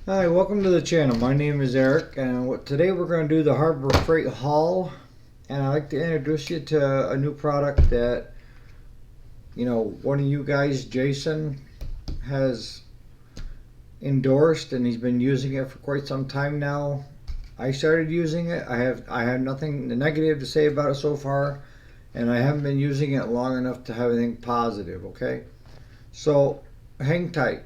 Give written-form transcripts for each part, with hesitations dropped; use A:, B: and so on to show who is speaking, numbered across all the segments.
A: Hi, welcome to the channel. My name is Eric, and today we're going to do the Harbor Fright haul. And I'd like to introduce you to a new product that, one of you guys, Jason, has endorsed, and he's been using it for quite some time now. I started using it. I have nothing negative to say about it so far, and I haven't been using it long enough to have anything positive. Okay, so hang tight.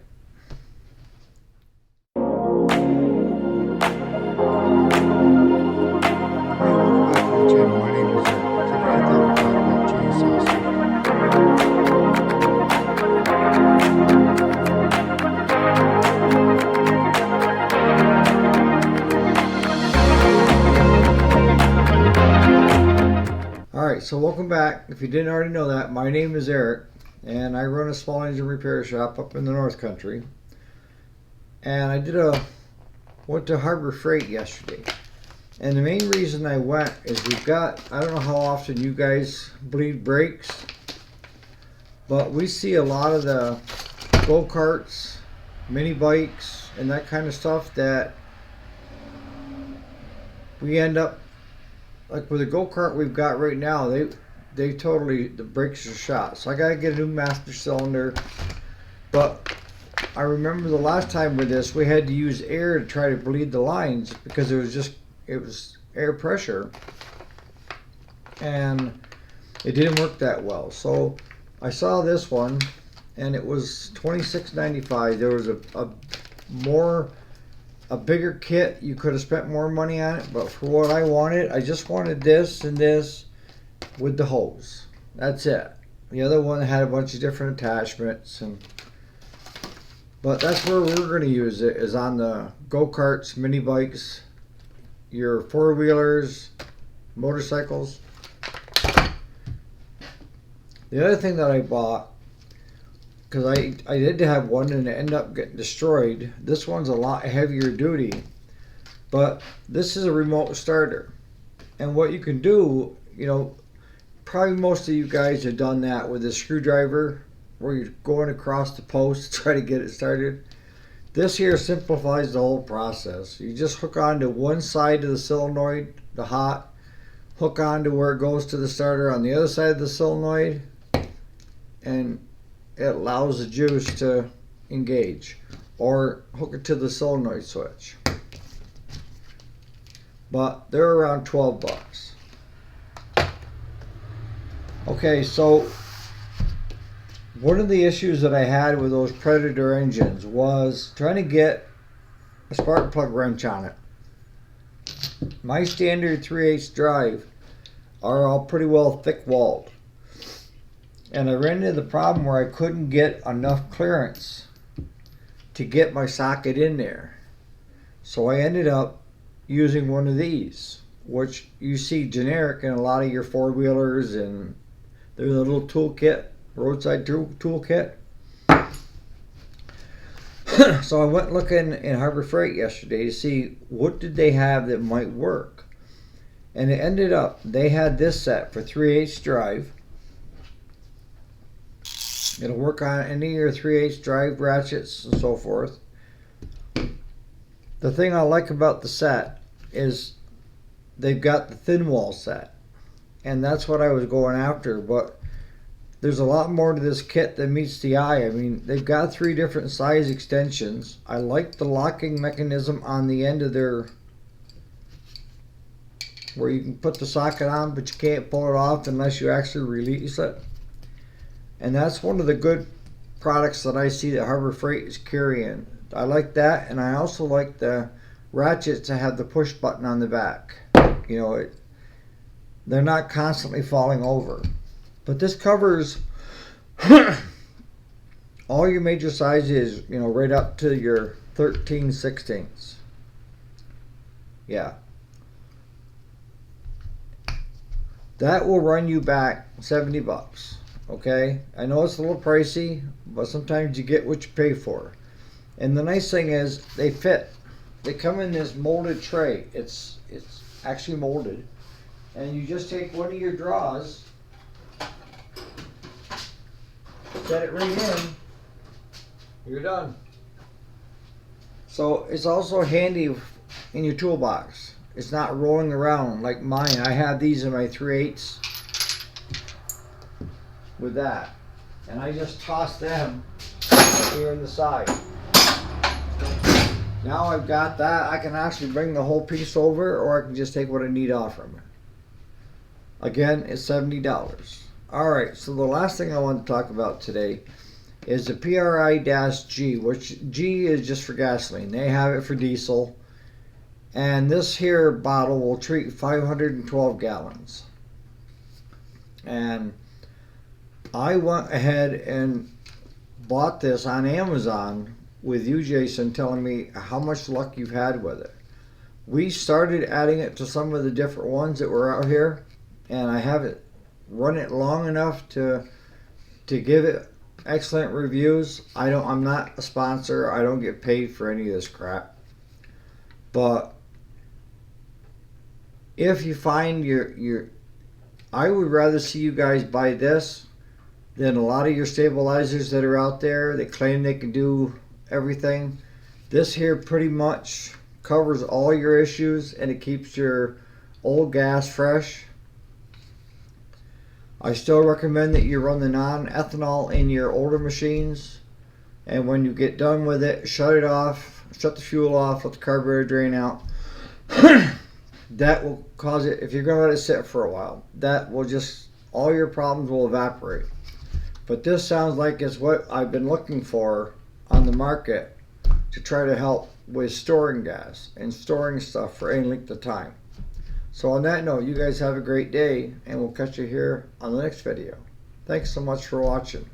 A: Alright, so welcome back. If you didn't already know that, my name is Eric, and I run a small engine repair shop up in the North Country. And went to Harbor Fright yesterday. And the main reason I went is I don't know how often you guys bleed brakes, but we see a lot of the go-karts, mini bikes, and that kind of stuff that we end up, like with the go-kart we've got right now, they totally, the brakes are shot. So I gotta get a new master cylinder. But I remember the last time with this, we had to use air to try to bleed the lines because it was air pressure, and it didn't work that well. So I saw this one, and it was $26.95. There was a bigger kit. You could have spent more money on it, but for what I wanted, I just wanted this and this with the hose. That's it. The other one had a bunch of different attachments, but that's where we're going to use it, is on the go-karts, mini bikes, your four-wheelers, motorcycles. The other thing that I bought, because I did have one and it ended up getting destroyed. This one's a lot heavier duty, but this is a remote starter. And what you can do, probably most of you guys have done that with a screwdriver, where you're going across the post to try to get it started. This here simplifies the whole process. You just hook onto one side of the solenoid, the hot, hook onto where it goes to the starter on the other side of the solenoid, and it allows the juice to engage, or hook it to the solenoid switch. But they're around 12 bucks. Okay, so one of the issues that I had with those Predator engines was trying to get a spark plug wrench on it. My standard 3/8 drive are all pretty well thick walled, and I ran into the problem where I couldn't get enough clearance to get my socket in there. So I ended up using one of these, which you see generic in a lot of your four-wheelers, and there's a little toolkit, roadside toolkit. So I went looking in Harbor Fright yesterday to see what did they have that might work. And it ended up, they had this set for 3/8 drive. It'll work on any of your 3/8 drive ratchets and so forth. The thing I like about the set is they've got the thin wall set, and that's what I was going after. But there's a lot more to this kit than meets the eye. I mean, they've got 3 different size extensions. I like the locking mechanism on the end of their, where you can put the socket on, but you can't pull it off unless you actually release it. And that's one of the good products that I see that Harbor Fright is carrying. I like that, and I also like the ratchets to have the push button on the back. They're not constantly falling over. But this covers all your major sizes, right up to your 13/16. Yeah. That will run you back 70 bucks. Okay? I know it's a little pricey, but sometimes you get what you pay for. And the nice thing is they fit. They come in this molded tray. It's actually molded. And you just take one of your draws, set it right in, you're done. So it's also handy in your toolbox. It's not rolling around like mine. I have these in my 3/8 with that. And I just toss them here in the side. Now I've got that, I can actually bring the whole piece over, or I can just take what I need off from it. Again, it's $70. Alright, so the last thing I want to talk about today is the PRI-G, which G is just for gasoline. They have it for diesel. And this here bottle will treat 512 gallons. And I went ahead and bought this on Amazon with you, Jason, telling me how much luck you've had with it. We started adding it to some of the different ones that were out here, and I haven't run it long enough to give it excellent reviews. I'm not a sponsor. I don't get paid for any of this crap. But if you find I would rather see you guys buy this than a lot of your stabilizers that are out there that claim they can do everything. This here pretty much covers all your issues, and it keeps your old gas fresh. I still recommend that you run the non-ethanol in your older machines, and when you get done with it, shut it off, shut the fuel off, let the carburetor drain out. That will cause it, if you're going to let it sit for a while, that will just, all your problems will evaporate. But this sounds like it's what I've been looking for on the market to try to help with storing gas and storing stuff for any length of time. So on that note, you guys have a great day, and we'll catch you here on the next video. Thanks so much for watching.